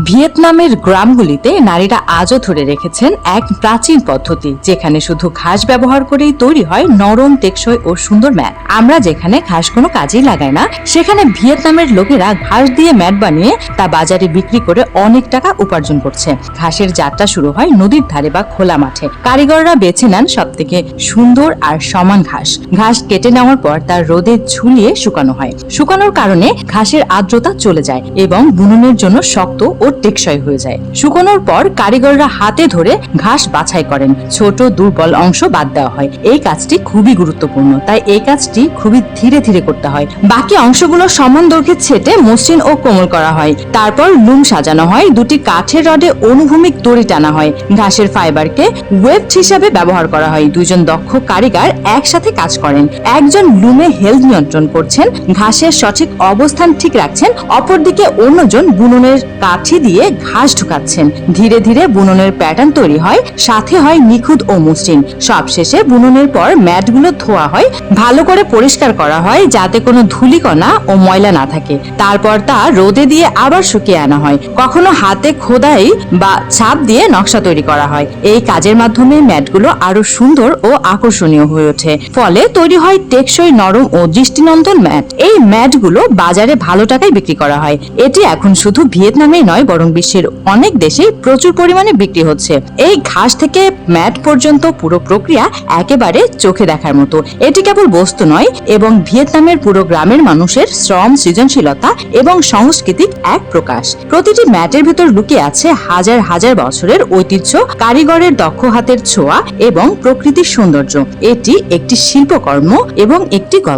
ভিয়েতনামের গ্রামগুলিতে নারীরা আজও ধরে রেখেছেন এক প্রাচীন পদ্ধতি, যেখানে শুধু ঘাস ব্যবহার করেই তৈরি হয় নরম, টেকসই ও সুন্দর ম্যাট। আমরা যেখানে ঘাস কোনো কাজেই লাগাই না, সেখানে ভিয়েতনামের লোকেরা ঘাস দিয়ে ম্যাট বানিয়ে তা বাজারে বিক্রি করে অনেক টাকা উপার্জন করছে। ঘাসের যাত্রা শুরু হয় নদীর ধারে বা খোলা মাঠে। কারিগররা বেছে নেন সব থেকে সুন্দর আর সমান ঘাস। ঘাস কেটে নেওয়ার পর তার রোদে ঝুলিয়ে শুকানো হয়। শুকানোর কারণে ঘাসের আর্দ্রতা চলে যায় এবং বুননের জন্য শক্ত ও টেকসই হয়ে যায়। শুকানোর পর কারিগররা হাতে ধরে ঘাস বাছাই করেন, ছোট দুর্বল অংশ বাদ দেওয়া হয়। এই কাজটি খুবই গুরুত্বপূর্ণ, তাই এই কাজটি খুবই ধীরে ধীরে করতে হয়। বাকি অংশগুলো সমান দৈর্ঘ্যে ছেটে মসৃণ ও কোমল করা হয়। তারপর লুম সাজানো হয়, দুটি কাঠের রডে অনুভূমিক দড়ি টানা হয়। ঘাসের ফাইবারকে ওয়েবড হিসাবে ব্যবহার করা হয়। দুইজন দক্ষ কারিগর একসাথে কাজ করেন। একজন লুমে হেলথ নিয়ন্ত্রণ করছেন, ঘাসের সঠিক অবস্থান ঠিক রাখছেন, অপরদিকে অন্যজন বুননের কাঠি দিয়ে ঘাস ঢুকাচ্ছেন। ধীরে ধীরে বুননের প্যাটার্ন তৈরি হয়, সাথে হয় নিখুঁত ও মসৃণ। সবশেষে বুননের পর ম্যাটগুলো ধোয়া হয়, ভালো করে পরিষ্কার করা হয় যাতে কোনো ধূলিকণা ও ময়লা না থাকে। তারপর তা রোদে দিয়ে আবার শুকিয়ে আনা হয়। কখনো হাতে খোদাই বা ছাপ দিয়ে নকশা তৈরি করা হয়। এই কাজের মাধ্যমে ম্যাটগুলো আরো সুন্দর ও আকর্ষণীয় হয়ে ওঠে। ফলে তৈরি হয় টেকসই, নরম ও দৃষ্টিনন্দন ম্যাট। এই ম্যাটগুলো বাজারে ভালো টাকায় বিক্রি করা হয়। এটি এখন শুধু ভিয়েতনামেই নয়, বরং বিশ্বের অনেক দেশেই প্রচুর পরিমাণে বিক্রি হচ্ছে। এই ঘাস থেকে ম্যাট পর্যন্ত পুরো প্রক্রিয়া একেবারে চোখে দেখার মতো। এটি কেবল বস্তু নয়, এবং ভিয়েতনামের পুরো গ্রামের মানুষের শ্রম, সৃজনশীলতা এবং সংস্কৃতির এক প্রকাশ। প্রতিটি ম্যাটের ভেতর লুকিয়ে আছে হাজার হাজার বছরের ঐতিহ্য, কারিগরের দক্ষ হাতের ছোঁয়া এবং প্রকৃতির সৌন্দর্য। এটি একটি শিল্পকর্ম এবং একটি গল্প।